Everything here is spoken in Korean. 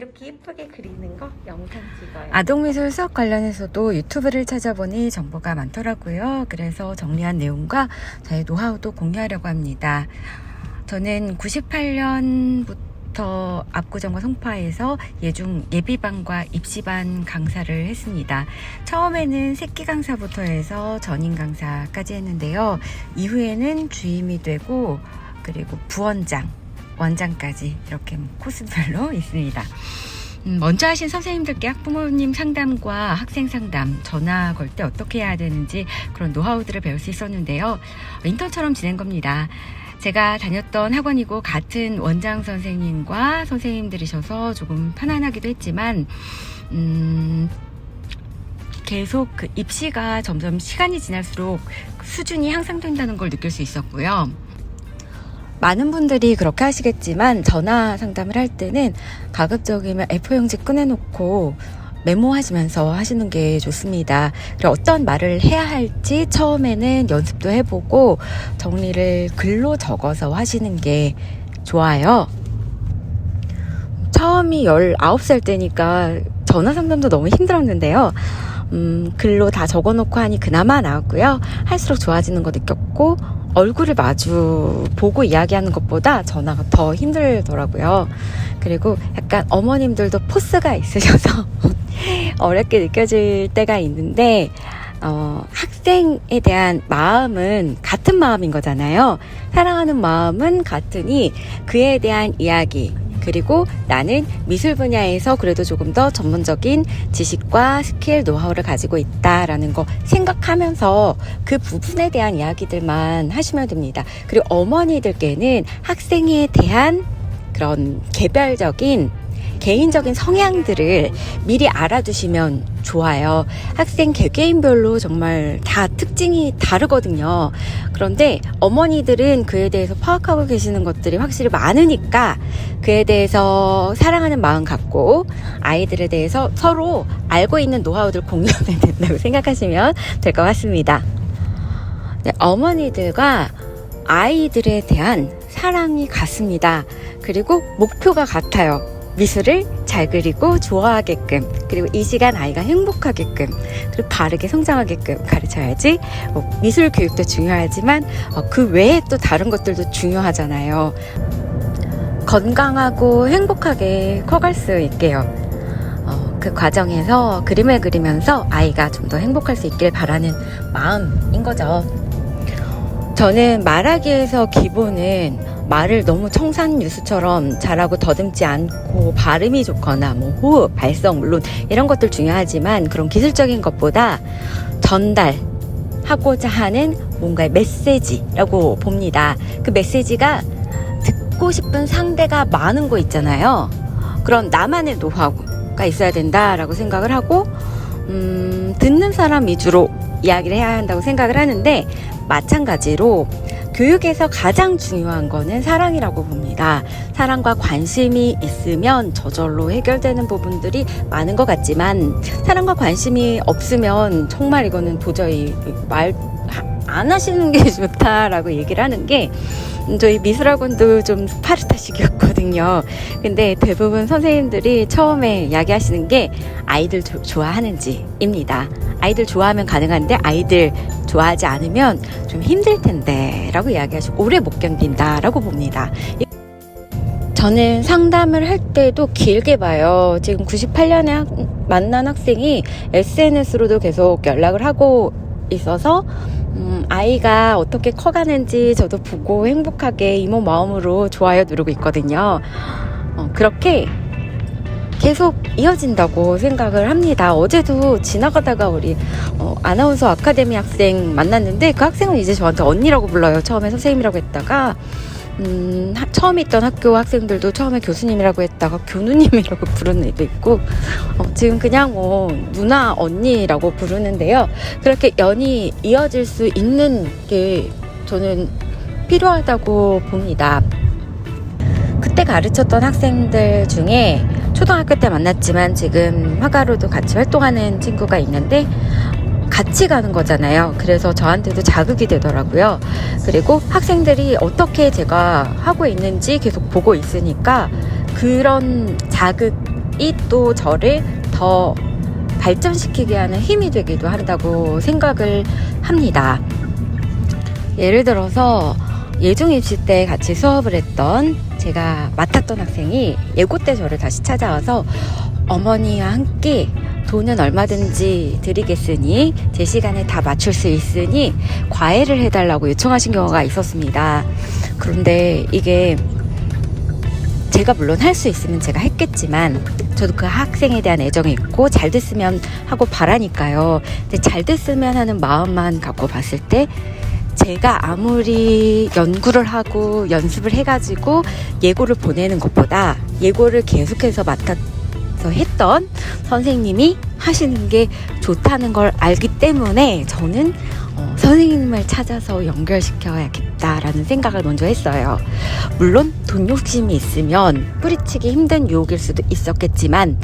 이렇게 예쁘게 그리는 거 영상 찍어요. 아동미술 수업 관련해서도 유튜브를 찾아보니 정보가 많더라고요. 그래서 정리한 내용과 저의 노하우도 공유하려고 합니다. 저는 98년부터 압구정과 송파에서 예중 예비반과 입시반 강사를 했습니다. 처음에는 새끼 강사부터 해서 전임 강사까지 했는데요. 이후에는 주임이 되고 그리고 부원장, 원장까지 이렇게 코스별로 있습니다. 먼저 하신 선생님들께 학부모님 상담과 학생 상담, 전화 걸 때 어떻게 해야 되는지 그런 노하우들을 배울 수 있었는데요. 인턴처럼 지낸 겁니다. 제가 다녔던 학원이고 같은 원장 선생님과 선생님들이셔서 조금 편안하기도 했지만 계속 그 입시가 점점 시간이 지날수록 수준이 향상된다는 걸 느낄 수 있었고요. 많은 분들이 그렇게 하시겠지만 전화 상담을 할 때는 가급적이면 A4용지 꺼내놓고 메모하시면서 하시는 게 좋습니다. 그리고 어떤 말을 해야 할지 처음에는 연습도 해보고 정리를 글로 적어서 하시는 게 좋아요. 처음이 19살 때니까 전화 상담도 너무 힘들었는데요. 글로 다 적어놓고 하니 그나마 나았고요. 할수록 좋아지는 거 느꼈고 얼굴을 마주 보고 이야기하는 것보다 전화가 더 힘들더라고요. 그리고 약간 어머님들도 포스가 있으셔서 어렵게 느껴질 때가 있는데 학생에 대한 마음은 같은 마음인 거잖아요. 사랑하는 마음은 같으니 그에 대한 이야기, 그리고 나는 미술 분야에서 그래도 조금 더 전문적인 지식과 스킬, 노하우를 가지고 있다라는 거 생각하면서 그 부분에 대한 이야기들만 하시면 됩니다. 그리고 어머니들께는 학생에 대한 그런 개별적인 개인적인 성향들을 미리 알아두시면 좋아요. 학생 개개인별로 정말 다 특징이 다르거든요. 그런데 어머니들은 그에 대해서 파악하고 계시는 것들이 확실히 많으니까 그에 대해서 사랑하는 마음 갖고 아이들에 대해서 서로 알고 있는 노하우들 공유하면 된다고 생각하시면 될 것 같습니다. 네, 어머니들과 아이들에 대한 사랑이 같습니다. 그리고 목표가 같아요. 미술을 잘 그리고 좋아하게끔, 그리고 이 시간 아이가 행복하게끔, 그리고 바르게 성장하게끔 가르쳐야지. 미술 교육도 중요하지만 그 외에 또 다른 것들도 중요하잖아요. 건강하고 행복하게 커갈 수 있게요. 그 과정에서 그림을 그리면서 아이가 좀 더 행복할 수 있길 바라는 마음인 거죠. 저는 말하기에서 기본은 말을 너무 청산유수처럼 잘하고 더듬지 않고 발음이 좋거나 뭐 호흡, 발성 물론 이런 것들 중요하지만 그런 기술적인 것보다 전달하고자 하는 뭔가의 메시지라고 봅니다. 그 메시지가 듣고 싶은 상대가 많은 거 있잖아요. 그런 나만의 노하우가 있어야 된다라고 생각을 하고 듣는 사람 위주로 이야기를 해야 한다고 생각을 하는데 마찬가지로 교육에서 가장 중요한 거는 사랑이라고 봅니다. 사랑과 관심이 있으면 저절로 해결되는 부분들이 많은 것 같지만 사랑과 관심이 없으면 정말 이거는 도저히 말 안 하시는 게 좋다라고 얘기를 하는 게 저희 미술학원도 좀 스파르타식이었거든요. 근데 대부분 선생님들이 처음에 이야기하시는 게 아이들 좋아하는지입니다. 아이들 좋아하면 가능한데 아이들 좋아하지 않으면 좀 힘들 텐데 라고 이야기하시고 오래 못 견딘다 라고 봅니다. 저는 상담을 할 때도 길게 봐요. 지금 98년에 만난 학생이 SNS로도 계속 연락을 하고 있어서 아이가 어떻게 커가는지 저도 보고 행복하게 이모 마음으로 좋아요 누르고 있거든요. 그렇게 계속 이어진다고 생각을 합니다. 어제도 지나가다가 우리 아나운서 아카데미 학생 만났는데 그 학생은 이제 저한테 언니라고 불러요. 처음에 선생님이라고 했다가 처음에 있던 학교 학생들도 처음에 교수님이라고 했다가 교누님이라고 부르는 애도 있고 지금 그냥 뭐 누나 언니라고 부르는데요. 그렇게 연이 이어질 수 있는 게 저는 필요하다고 봅니다. 그때 가르쳤던 학생들 중에 초등학교 때 만났지만 지금 화가로도 같이 활동하는 친구가 있는데 같이 가는 거잖아요. 그래서 저한테도 자극이 되더라고요. 그리고 학생들이 어떻게 제가 하고 있는지 계속 보고 있으니까 그런 자극 또 저를 더 발전시키게 하는 힘이 되기도 한다고 생각을 합니다. 예를 들어서 예중 입시 때 같이 수업을 했던 제가 맡았던 학생이 예고 때 저를 다시 찾아와서 어머니와 함께 돈은 얼마든지 드리겠으니 제 시간에 다 맞출 수 있으니 과외를 해달라고 요청하신 경우가 있었습니다. 그런데 이게 제가 물론 할 수 있으면 제가 했겠지만 저도 그 학생에 대한 애정이 있고 잘 됐으면 하고 바라니까요. 근데 잘 됐으면 하는 마음만 갖고 봤을 때 제가 아무리 연구를 하고 연습을 해가지고 예고를 보내는 것보다 예고를 계속해서 맡아서 했던 선생님이 하시는 게 좋다는 걸 알기 때문에 저는 선생님을 찾아서 연결시켜야겠다라는 생각을 먼저 했어요. 물론 돈 욕심이 있으면 뿌리치기 힘든 유혹일 수도 있었겠지만